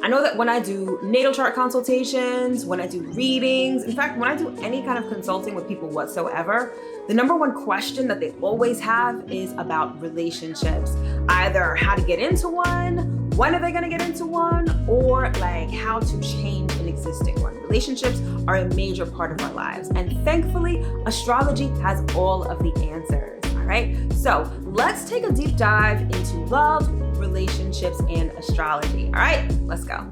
I know that when I do natal chart consultations, when I do readings, in fact, when I do any kind of consulting with people whatsoever, the number one question that they always have is about relationships. Either how to get into one, when are they going to get into one, or like how to change an existing one. Relationships are a major part of our lives. And thankfully, astrology has all of the answers. All right. So let's take a deep dive into love, relationships, and astrology. All right, let's go.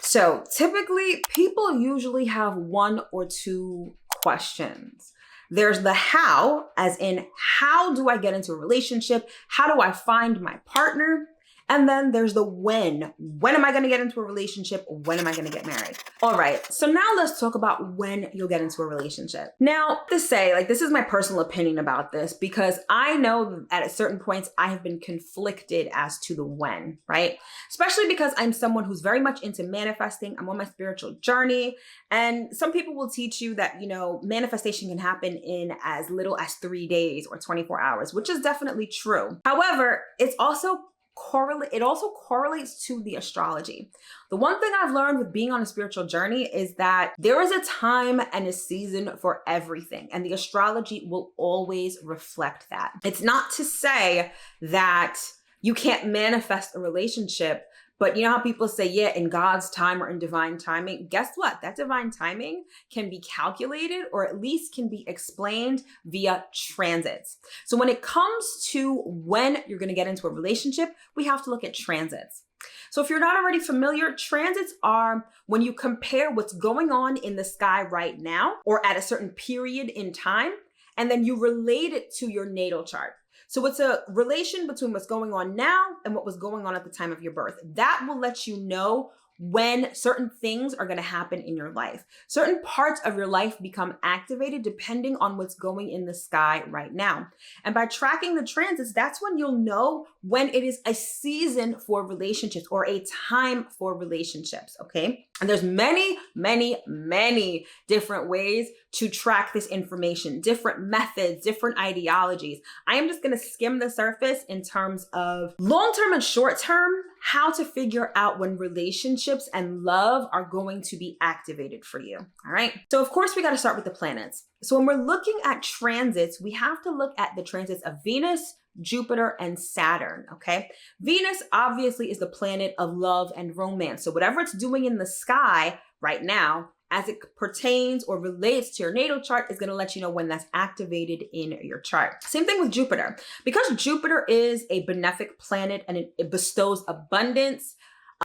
So typically, people usually have one or two questions. There's the how, as in, how do I get into a relationship? How do I find my partner? And then there's the when. When am I going to get into a relationship? When am I going to get married? All right. So now let's talk about when you'll get into a relationship. Now, to say, like, this is my personal opinion about this, because I know at certain points I have been conflicted as to the when, right? Especially because I'm someone who's very much into manifesting. I'm on my spiritual journey. And some people will teach you that, manifestation can happen in as little as 3 days or 24 hours, which is definitely true. However, it also correlates to the astrology. The one thing I've learned with being on a spiritual journey is that there is a time and a season for everything, and the astrology will always reflect that. It's not to say that you can't manifest a relationship, but you know how people say, yeah, in God's time or in divine timing? Guess what? That divine timing can be calculated, or at least can be explained via transits. So when it comes to when you're going to get into a relationship, we have to look at transits. So if you're not already familiar, transits are when you compare what's going on in the sky right now or at a certain period in time, and then you relate it to your natal chart. So it's a relation between what's going on now and what was going on at the time of your birth. That will let you know when certain things are going to happen in your life. Certain parts of your life become activated depending on what's going in the sky right now. And by tracking the transits, that's when you'll know when it is a season for relationships or a time for relationships, okay? And there's many, many, many different ways to track this information, different methods, different ideologies. I am just going to skim the surface in terms of long-term and short-term, how to figure out when relationships and love are going to be activated for you. All right. So of course we got to start with the planets. So when we're looking at transits, we have to look at the transits of Venus, Jupiter, and Saturn, okay? Venus obviously is the planet of love and romance. So whatever it's doing in the sky right now, as it pertains or relates to your natal chart, is going to let you know when that's activated in your chart. Same thing with Jupiter. Because Jupiter is a benefic planet and it bestows abundance,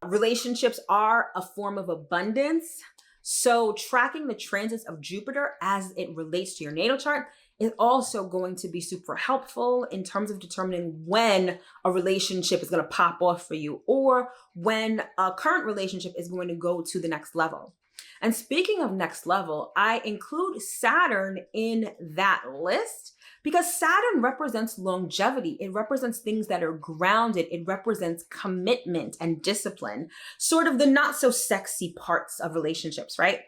relationships are a form of abundance. So tracking the transits of Jupiter as it relates to your natal chart is also going to be super helpful in terms of determining when a relationship is going to pop off for you, or when a current relationship is going to go to the next level. And speaking of next level, I include Saturn in that list because Saturn represents longevity. It represents things that are grounded. It represents commitment and discipline, sort of the not so sexy parts of relationships, right?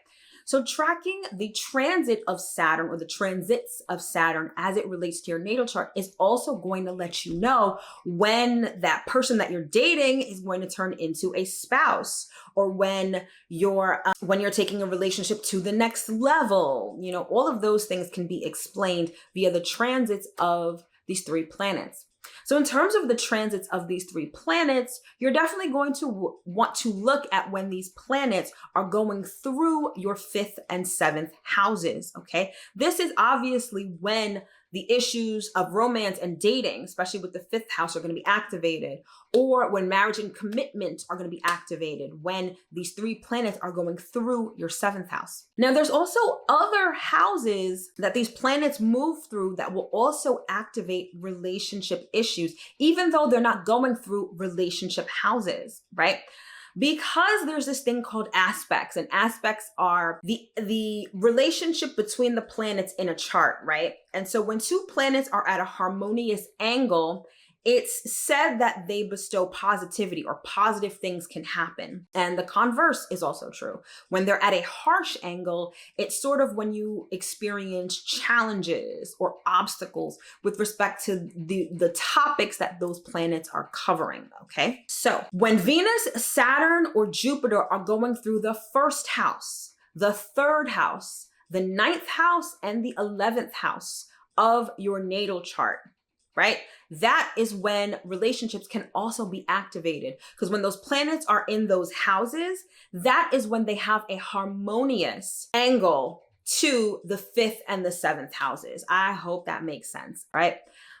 So tracking the transit of Saturn or the transits of Saturn as it relates to your natal chart is also going to let you know when that person that you're dating is going to turn into a spouse, or when you're taking a relationship to the next level. All of those things can be explained via the transits of these three planets. So in terms of the transits of these three planets, you're definitely going to want to look at when these planets are going through your 5th and 7th houses, okay? This is obviously when the issues of romance and dating, especially with the 5th house, are going to be activated, or when marriage and commitment are going to be activated, when these three planets are going through your 7th house. Now, there's also other houses that these planets move through that will also activate relationship issues, even though they're not going through relationship houses, right? Because there's this thing called aspects, and aspects are the relationship between the planets in a chart, right? And so when two planets are at a harmonious angle, it's said that they bestow positivity, or positive things can happen. And the converse is also true. When they're at a harsh angle, it's sort of when you experience challenges or obstacles with respect to the topics that those planets are covering, okay? So when Venus, Saturn, or Jupiter are going through the first house, the third house, the ninth house, and the 11th house of your natal chart, right? That is when relationships can also be activated, because when those planets are in those houses, that is when they have a harmonious angle to the 5th and the 7th houses. I hope that makes sense, right?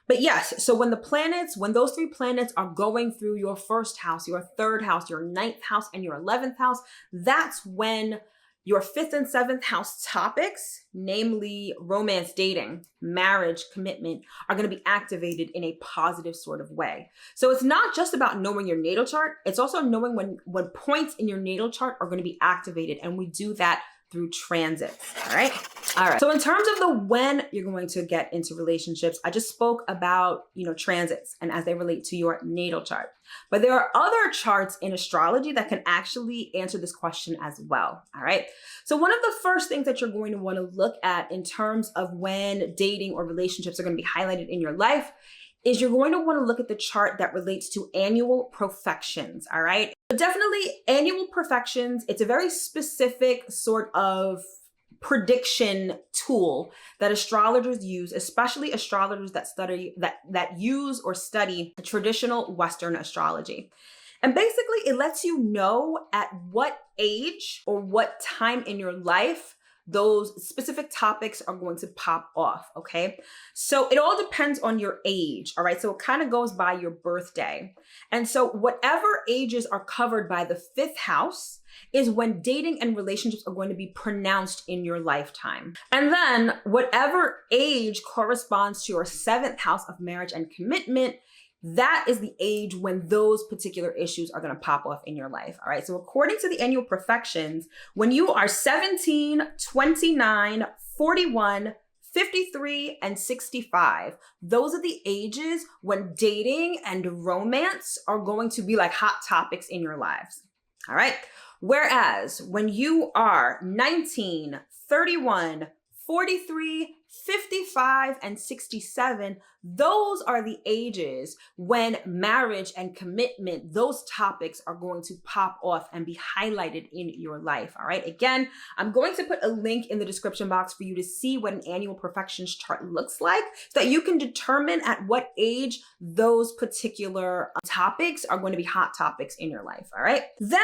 But yes, so when those 3 planets are going through your first house, your third house, your ninth house, and your 11th house, that's when your 5th and 7th house topics, namely romance, dating, marriage, commitment, are going to be activated in a positive sort of way. So it's not just about knowing your natal chart. It's also knowing when points in your natal chart are going to be activated. And we do that through transits. All right. All right. So in terms of the when you're going to get into relationships, I just spoke about, transits and as they relate to your natal chart. But there are other charts in astrology that can actually answer this question as well. All right. So one of the first things that you're going to want to look at in terms of when dating or relationships are going to be highlighted in your life is you're going to want to look at the chart that relates to annual profections. All right. But definitely annual profections. It's a very specific sort of prediction tool that astrologers use, especially astrologers that use or study traditional Western astrology. And basically it lets you know at what age or what time in your life those specific topics are going to pop off, okay? So it all depends on your age, all right? So it kind of goes by your birthday. And so whatever ages are covered by the 5th house is when dating and relationships are going to be pronounced in your lifetime. And then whatever age corresponds to your 7th house of marriage and commitment, that is the age when those particular issues are going to pop off in your life. All right. So according to the annual profections, when you are 17, 29, 41, 53, and 65, those are the ages when dating and romance are going to be like hot topics in your lives. All right. Whereas when you are 19, 31, 43, 55, and 67, those are the ages when marriage and commitment, those topics are going to pop off and be highlighted in your life. All right. Again, I'm going to put a link in the description box for you to see what an annual profections chart looks like so that you can determine at what age those particular topics are going to be hot topics in your life. All right. Then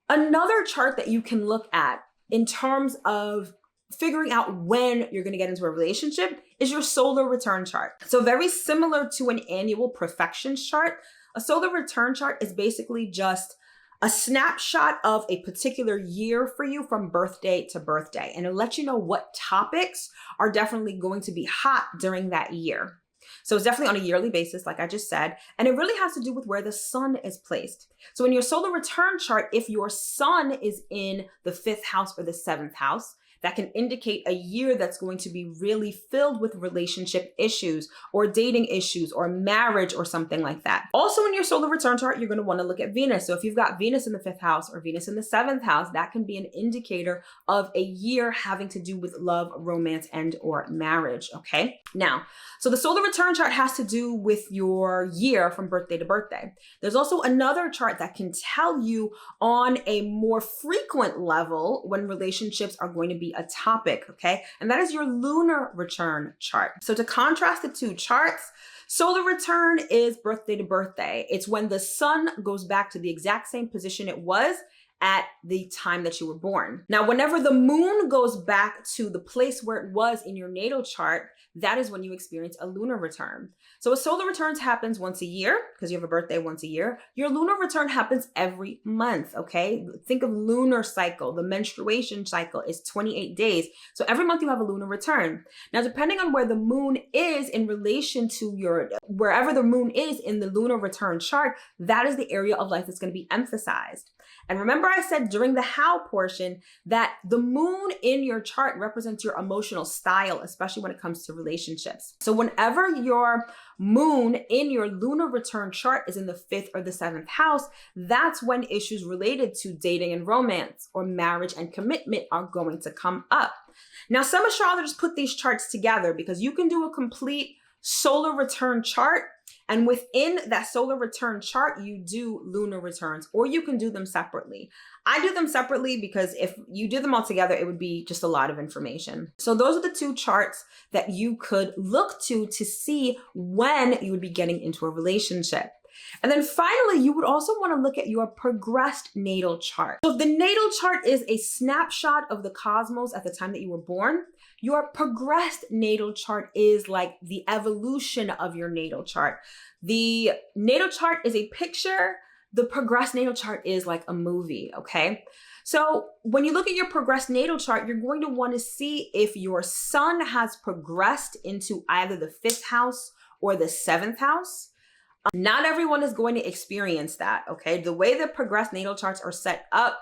another chart that you can look at in terms of figuring out when you're going to get into a relationship is your solar return chart. So very similar to an annual profections chart, a solar return chart is basically just a snapshot of a particular year for you from birthday to birthday. And it lets you know what topics are definitely going to be hot during that year. So it's definitely on a yearly basis, like I just said, and it really has to do with where the sun is placed. So in your solar return chart, if your sun is in the 5th house or the 7th house, that can indicate a year that's going to be really filled with relationship issues or dating issues or marriage or something like that. Also in your solar return chart, you're going to want to look at Venus. So if you've got Venus in the 5th house or Venus in the 7th house, that can be an indicator of a year having to do with love, romance, and or marriage. Okay. Now, so the solar return chart has to do with your year from birthday to birthday. There's also another chart that can tell you on a more frequent level when relationships are going to be a topic, okay? And that is your lunar return chart. So to contrast the two charts, solar return is birthday to birthday. It's when the sun goes back to the exact same position it was at the time that you were born. Now, whenever the moon goes back to the place where it was in your natal chart, that is when you experience a lunar return. So a solar return happens once a year because you have a birthday once a year. Your lunar return happens every month, okay? Think of lunar cycle. The menstruation cycle is 28 days. So every month you have a lunar return. Now, depending on where the moon is in relation to wherever the moon is in the lunar return chart, that is the area of life that's going to be emphasized. And remember I said during the how portion that the moon in your chart represents your emotional style, especially when it comes to relationships. So whenever your moon in your lunar return chart is in the 5th or the 7th house, that's when issues related to dating and romance or marriage and commitment are going to come up. Now, some astrologers put these charts together because you can do a complete solar return chart, and within that solar return chart, you do lunar returns, or you can do them separately. I do them separately because if you do them all together, it would be just a lot of information. So those are the two charts that you could look to see when you would be getting into a relationship. And then finally, you would also want to look at your progressed natal chart. So if the natal chart is a snapshot of the cosmos at the time that you were born, your progressed natal chart is like the evolution of your natal chart. The natal chart is a picture. The progressed natal chart is like a movie, okay? So when you look at your progressed natal chart, you're going to want to see if your sun has progressed into either the 5th house or the 7th house. Not everyone is going to experience that, okay? The way the progressed natal charts are set up,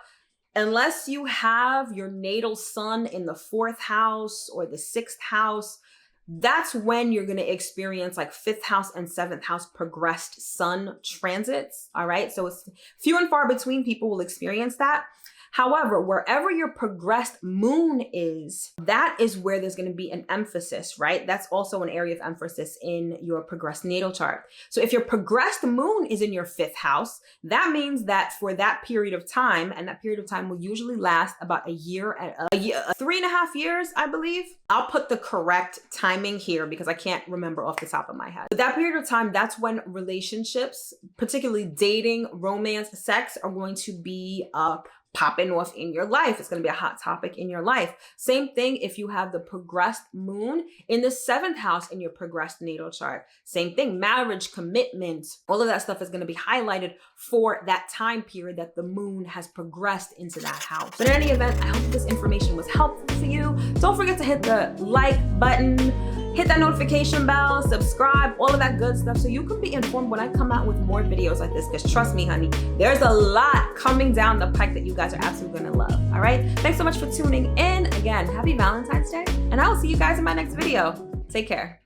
unless you have your natal sun in the 4th house or the 6th house, that's when you're going to experience like 5th house and 7th house progressed sun transits, all right? So it's few and far between people will experience that. However, wherever your progressed moon is, that is where there's going to be an emphasis, right? That's also an area of emphasis in your progressed natal chart. So if your progressed moon is in your 5th house, that means that for that period of time, and that period of time will usually last about a year, 3.5 years, I believe. I'll put the correct timing here because I can't remember off the top of my head. But that period of time, that's when relationships, particularly dating, romance, sex, are going to be popping off in your life. It's going to be a hot topic in your life. Same thing if you have the progressed moon in the 7th house in your progressed natal chart. Same thing, marriage, commitment, all of that stuff is going to be highlighted for that time period that the moon has progressed into that house. But in any event, I hope this information was helpful to you. Don't forget to hit the like button, hit that notification bell, subscribe, all of that good stuff so you can be informed when I come out with more videos like this, because trust me, honey, there's a lot coming down the pike that you guys are absolutely gonna love, all right? Thanks so much for tuning in. Again, happy Valentine's Day, and I will see you guys in my next video. Take care.